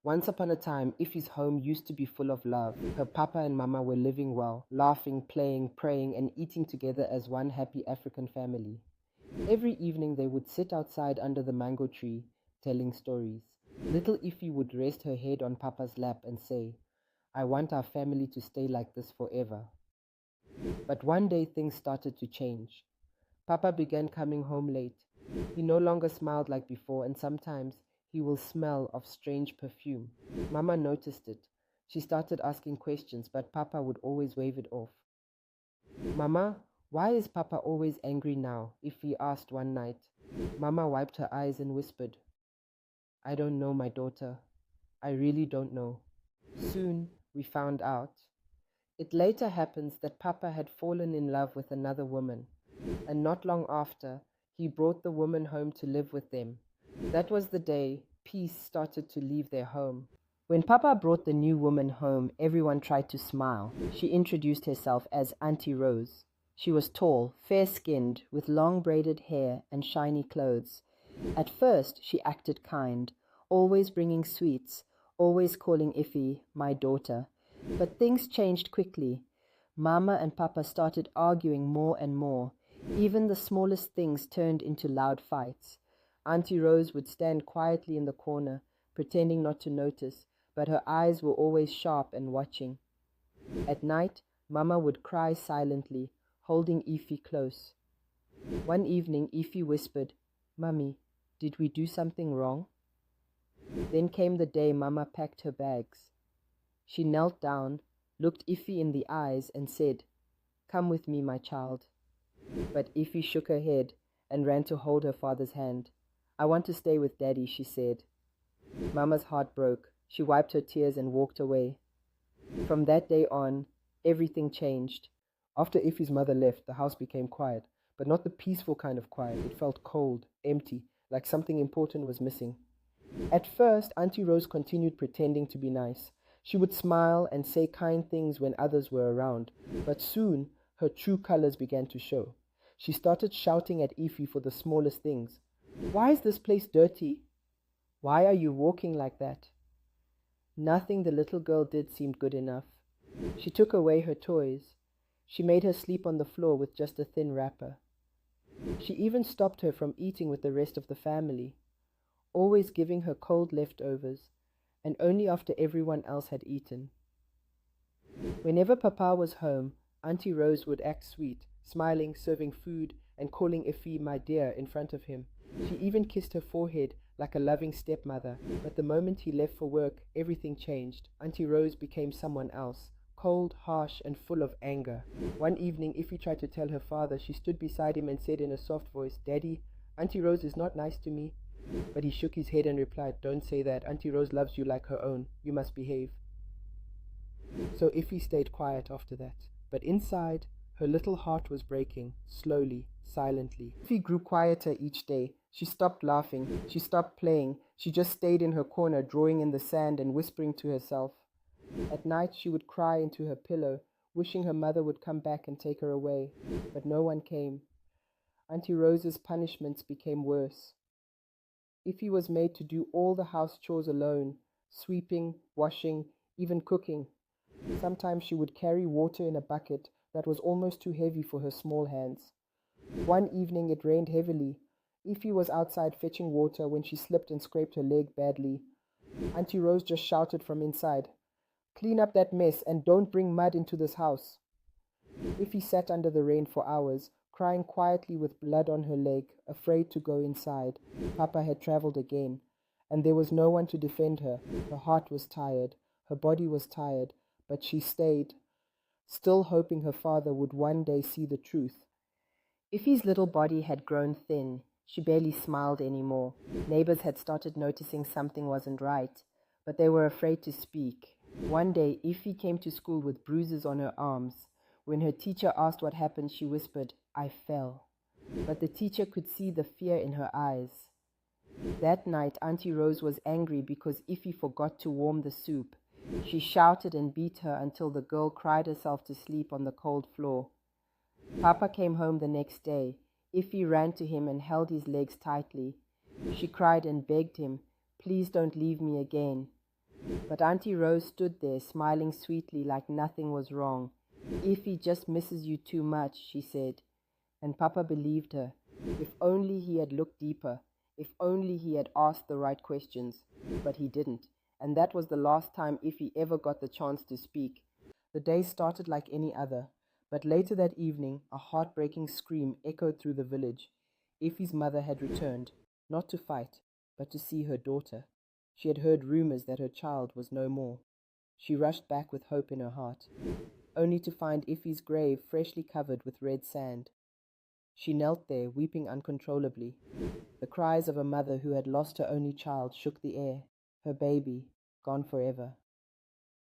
Once upon a time, Ife's home used to be full of love. Her papa and mama were living well, laughing, playing, praying, and eating together as one happy African family. Every evening they would sit outside under the mango tree, telling stories. Little Ife would rest her head on papa's lap and say, "I want our family to stay like this forever." But one day things started to change. Papa began coming home late. He no longer smiled like before, and sometimes he will smell of strange perfume. Mama noticed it. She started asking questions, but Papa would always wave it off. "Mama, why is Papa always angry now?" Ify asked one night. Mama wiped her eyes and whispered, "I don't know, my daughter. I really don't know." Soon we found out. It later happens that Papa had fallen in love with another woman, and not long after, he brought the woman home to live with them. That was the day peace started to leave their home. When Papa brought the new woman home, everyone tried to smile. She introduced herself as Auntie Rose. She was tall, fair-skinned, with long braided hair and shiny clothes. At first, she acted kind, always bringing sweets, always calling Iffy my daughter. But things changed quickly. Mama and Papa started arguing more and more. Even the smallest things turned into loud fights. Auntie Rose would stand quietly in the corner, pretending not to notice, but her eyes were always sharp and watching. At night, Mama would cry silently, holding Ify close. One evening, Ify whispered, "Mummy, did we do something wrong?" Then came the day Mama packed her bags. She knelt down, looked Ify in the eyes, and said, "Come with me, my child." But Ify shook her head and ran to hold her father's hand. "I want to stay with Daddy," she said. Mama's heart broke. She wiped her tears and walked away. From that day on, everything changed. After Ify's mother left, the house became quiet, but not the peaceful kind of quiet. It felt cold, empty, like something important was missing. At first, Auntie Rose continued pretending to be nice. She would smile and say kind things when others were around, but soon her true colors began to show. She started shouting at Ify for the smallest things. "Why is this place dirty? Why are you walking like that?" Nothing the little girl did seemed good enough. She took away her toys. She made her sleep on the floor with just a thin wrapper. She even stopped her from eating with the rest of the family, always giving her cold leftovers, and only after everyone else had eaten. Whenever Papa was home, Auntie Rose would act sweet, smiling, serving food, and calling Effie "my dear" in front of him. She even kissed her forehead like a loving stepmother. But the moment he left for work, everything changed. Auntie Rose became someone else, cold, harsh, and full of anger. One evening, Effie tried to tell her father. She stood beside him and said in a soft voice, "Daddy, Auntie Rose is not nice to me." But he shook his head and replied, "Don't say that. Auntie Rose loves you like her own. You must behave." So Iffy stayed quiet after that. But inside, her little heart was breaking, slowly, silently. Iffy grew quieter each day. She stopped laughing. She stopped playing. She just stayed in her corner, drawing in the sand and whispering to herself. At night, she would cry into her pillow, wishing her mother would come back and take her away. But no one came. Auntie Rose's punishments became worse. Iffy was made to do all the house chores alone, sweeping, washing, even cooking. Sometimes she would carry water in a bucket that was almost too heavy for her small hands. One evening it rained heavily. Iffy was outside fetching water when she slipped and scraped her leg badly. Auntie Rose just shouted from inside, "Clean up that mess and don't bring mud into this house." Iffy sat under the rain for hours, crying quietly with blood on her leg, afraid to go inside. Papa had traveled again, and there was no one to defend her. Her heart was tired, her body was tired, but she stayed, still hoping her father would one day see the truth. Iffy's little body had grown thin. She barely smiled anymore. Neighbors had started noticing something wasn't right, but they were afraid to speak. One day, Iffy came to school with bruises on her arms. When her teacher asked what happened, she whispered, "I fell." But the teacher could see the fear in her eyes. That night, Auntie Rose was angry because Iffy forgot to warm the soup. She shouted and beat her until the girl cried herself to sleep on the cold floor. Papa came home the next day. Iffy ran to him and held his legs tightly. She cried and begged him, "Please don't leave me again." But Auntie Rose stood there, smiling sweetly like nothing was wrong. "Ify just misses you too much," she said. And Papa believed her. If only he had looked deeper. If only he had asked the right questions. But he didn't. And that was the last time Ify ever got the chance to speak. The day started like any other. But later that evening, a heartbreaking scream echoed through the village. Ify's mother had returned, not to fight, but to see her daughter. She had heard rumors that her child was no more. She rushed back with hope in her heart, only to find Ify's grave freshly covered with red sand. She knelt there, weeping uncontrollably. The cries of a mother who had lost her only child shook the air, her baby, gone forever.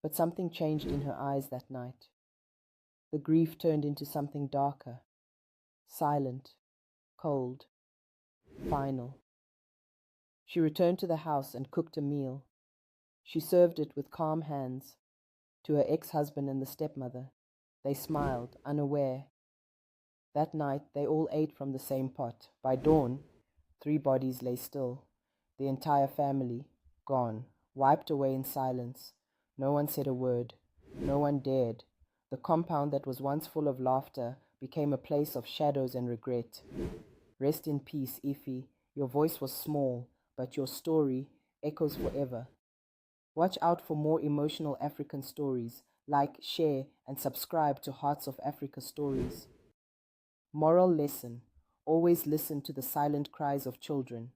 But something changed in her eyes that night. The grief turned into something darker, silent, cold, final. She returned to the house and cooked a meal. She served it with calm hands to her ex-husband and the stepmother. They smiled, unaware. That night they all ate from the same pot. By dawn, 3 bodies lay still. The entire family, gone, wiped away in silence. No one said a word. No one dared. The compound that was once full of laughter became a place of shadows and regret. Rest in peace, Ify. Your voice was small, but your story echoes forever. Watch out for more emotional African stories. Like, share, and subscribe to Hearts of Africa Stories. Moral lesson: always listen to the silent cries of children.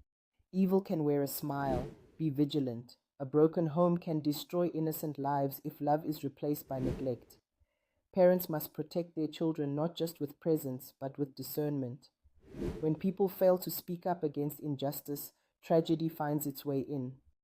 Evil can wear a smile. Be vigilant. A broken home can destroy innocent lives if love is replaced by neglect. Parents must protect their children not just with presence, but with discernment. When people fail to speak up against injustice, tragedy finds its way in.